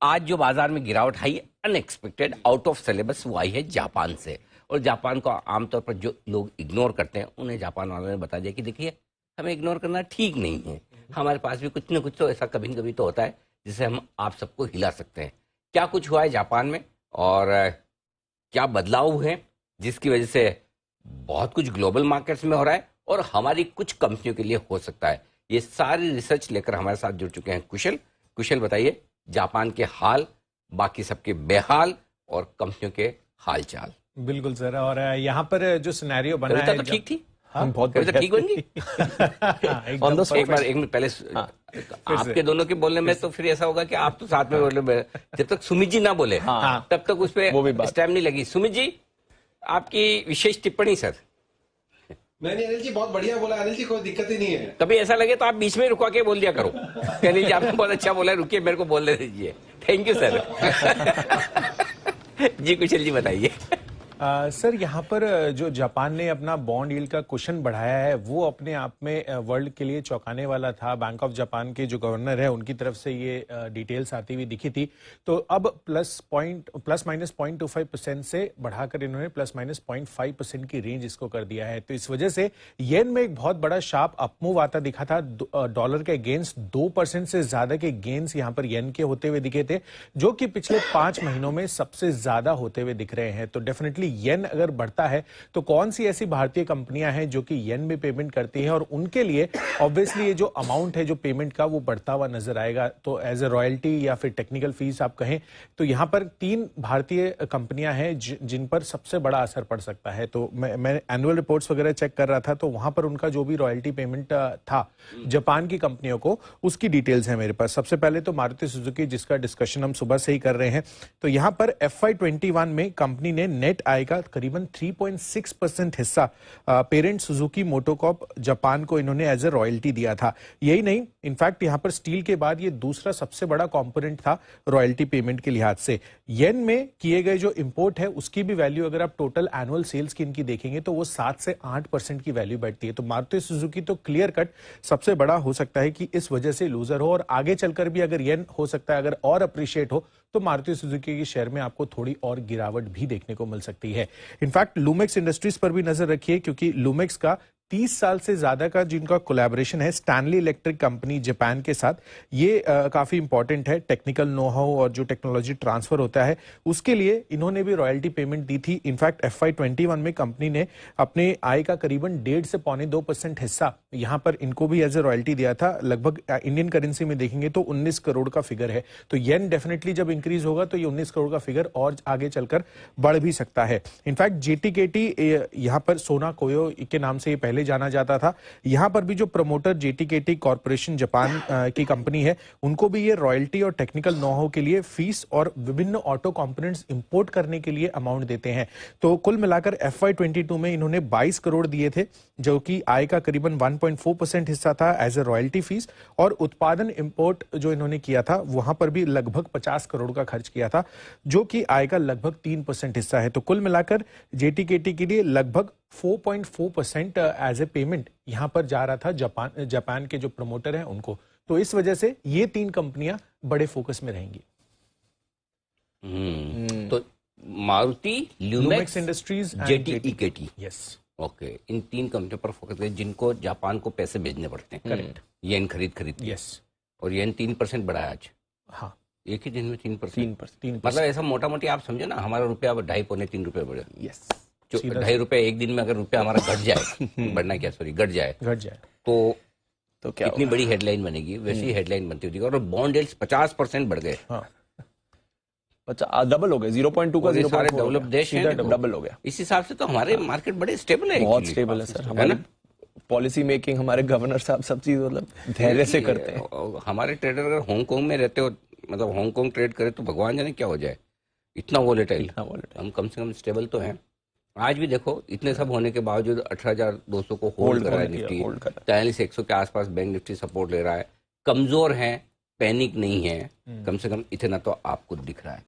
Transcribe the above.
आज जो बाजार में गिरावट आई अनएक्सपेक्टेड आउट ऑफ सिलेबस वो आई है जापान से। और जापान को आमतौर पर जो लोग इग्नोर करते हैं उन्हें जापान वालों ने बता दिया कि देखिए हमें इग्नोर करना ठीक नहीं है, हमारे पास भी कुछ न कुछ तो ऐसा कभी न कभी तो होता है जिससे हम आप सबको हिला सकते हैं। क्या कुछ हुआ है जापान में और क्या बदलाव हुए हैं जिसकी वजह से बहुत कुछ ग्लोबल मार्केट्स में हो रहा है और हमारी कुछ कंपनियों के लिए हो सकता है, ये सारी रिसर्च लेकर हमारे साथ जुड़ चुके हैं कुशल बताइए जापान के हाल, बाकी सबके बेहाल और कंपनियों के हाल चाल। बिल्कुल सर, और यहाँ पर जो सिनेरियो बना है तो ठीक थी। हाँ, बहुत ठीक बन गई। एक मिनट पहले आपके दोनों के बोलने में तो फिर ऐसा होगा कि आप तो साथ में बोले, जब तक सुमित जी ना बोले तब तक उस पर स्टैम्प नहीं लगी। सुमित जी आपकी विशेष टिप्पणी सर। मैंने अनिल जी बहुत बढ़िया बोला, अनिल जी कोई दिक्कत ही नहीं है। कभी ऐसा लगे तो आप बीच में रुका के बोल दिया करो, अनिल जी आपने बहुत अच्छा बोला, रुकिए मेरे को बोलने दीजिए। Thank you sir. जी कुशल जी बताइए। सर यहाँ पर जो जापान ने अपना बॉन्ड यील्ड का कुशन बढ़ाया है वो अपने आप में वर्ल्ड के लिए चौंकाने वाला था। बैंक ऑफ जापान के जो गवर्नर है उनकी तरफ से ये डिटेल्स आती हुई दिखी थी। तो अब प्लस माइनस 0.25% से बढ़ाकर इन्होंने प्लस माइनस 0.5% की रेंज इसको कर दिया है। तो इस वजह से येन में एक बहुत बड़ा शार्प अपमूव आता दिखा था। डॉलर के अगेंस्ट 2% से ज्यादा के गेन्स यहाँ पर येन के होते हुए दिखे थे, जो कि पिछले 5 महीनों में सबसे ज्यादा होते हुए दिख रहे हैं। तो डेफिनेटली येन अगर बढ़ता है तो कौन सी ऐसी भारतीय कंपनियां हैं जो कि येन में पेमेंट करती हैं और उनके लिए ऑब्वियसली ये जो अमाउंट है जो पेमेंट का वो बढ़ता हुआ नजर आएगा। तो एज ए रॉयल्टी या फिर टेक्निकल फीस आप कहें तो यहां पर 3 भारतीय कंपनियां हैं जिन पर सबसे बड़ा असर पड़ सकता है। तो मैं एनुअल रिपोर्ट्स वगैरह चेक कर रहा था तो वहां पर उनका जो भी रॉयल्टी पेमेंट था जापान की कंपनियों को, उसकी डिटेल्स है मेरे पास। सबसे पहले तो मारुति सुजुकी, जिसका डिस्कशन हम सुबह से ही कर रहे हैं, तो यहां पर FY21 में कंपनी ने नेट आय का करीबन 3.6% हिस्सा पेरेंट सुजुकी मोटोकॉर्प जापान को इन्होंने एज ए रॉयल्टी दिया था। यही नहीं, इनफैक्ट यहां पर स्टील के बाद ये दूसरा सबसे बड़ा कंपोनेंट था रॉयल्टी पेमेंट के लिहाज से। येन में किए गए जो इंपोर्ट है उसकी भी वैल्यू अगर आप टोटल एनुअल सेल्स की इनकी देखेंगे तो वो 7 से 8% की वैल्यू बैठती है। तो मारुति सुजुकी तो क्लियर कट सबसे बड़ा हो सकता है कि इस वजह से लूजर हो, और आगे चलकर भी अगर येन हो सकता है अगर और अप्रिशिएट हो तो मारुति सुजुकी के शेयर में आपको थोड़ी और गिरावट भी देखने को मिल सकती है। इनफैक्ट लूमेक्स इंडस्ट्रीज पर भी नजर रखिए, क्योंकि लूमेक्स का 30 साल से ज्यादा का जिनका कोलैबोरेशन है स्टैनली इलेक्ट्रिक कंपनी जापान के साथ, ये काफी इंपॉर्टेंट है। टेक्निकल नो हाउ और जो टेक्नोलॉजी ट्रांसफर होता है उसके लिए इन्होंने भी रॉयल्टी पेमेंट दी थी। इनफैक्ट FY21 में कंपनी ने अपने आय का करीबन 1.5 से 0.25% हिस्सा यहां पर इनको भी एज ए रॉयल्टी दिया था। लगभग इंडियन करेंसी में देखेंगे तो 19 करोड़ का फिगर है। तो येन डेफिनेटली जब इंक्रीज होगा तो ये 19 करोड़ का फिगर और आगे चलकर बढ़ भी सकता है। इनफैक्ट JTKT यहां पर सोना कोयो के नाम से पहले जाना जाता था। यहां पर भी जो प्रमोटर JTKT कॉर्पोरेशन जापान की कंपनी है उनको भी ये रॉयल्टी और टेक्निकल नो हाउ के लिए फीस और विभिन्न ऑटो कंपोनेंट्स इंपोर्ट करने के लिए अमाउंट देते हैं। तो कुल मिलाकर FY22 में इन्होंने 22 करोड़ दिए थे, जो कि आय का करीबन 1.4% हिस्सा था एज ए रॉयल्टी फीस, और उत्पादन इंपोर्ट जो इन्होंने किया था वहां पर भी लगभग 50 करोड़ का खर्च किया था, जो कि आय का लगभग 3% हिस्सा है। तो कुल मिलाकर JTKT के लिए लगभग 4.4% एज ए पेमेंट यहां पर जा रहा था जापान के जो प्रमोटर हैं उनको। तो इस वजह से ये 3 कंपनियां बड़े फोकस में रहेंगी। तो Maruti, Lumax industries, JTKT, yes, okay, इन 3 कंपनियों पर फोकस करें जिनको जापान को पैसे भेजने पड़ते हैं। करेक्ट। येन खरीद यस, और येन 3% बढ़ा है आज। हाँ, एक ही दिन में 3%। 3%। मतलब ऐसा मोटा मोटी आप समझो ना, हमारा रुपया अब 2.5-3 रुपए बढ़े। यस, 2.5 रुपए एक दिन में अगर रुपया हमारा घट जाए बढ़ना क्या, सॉरी, घट जाए तो क्या इतनी बड़ी हेडलाइन बनेगी। वैसी हेडलाइन बनती होती है। और बॉन्ड यील्ड्स 50% बढ़ गए। हाँ, डबल हो गए, 0.2 का 0.4 सारे डेवलप देश हैं, डबल हो गया। इस हिसाब से तो हमारे मार्केट बड़े स्टेबल है, बहुत स्टेबल है सर। हमारी पॉलिसी मेकिंग, हमारे गवर्नर साहब सब चीज मतलब धैर्य से करते हैं। हमारे ट्रेडर अगर हांगकांग में रहते हो, मतलब हांगकांग ट्रेड करे तो भगवान जाने क्या हो जाए, इतना वोलेटाइल। हम कम से कम स्टेबल तो हैं। आज भी देखो इतने सब होने के बावजूद 18,200 को होल्ड कर रहा है निफ्टी, 43,100 के आसपास बैंक निफ्टी सपोर्ट ले रहा है। कमजोर है, पैनिक नहीं है, कम से कम इतना तो आपको दिख रहा है।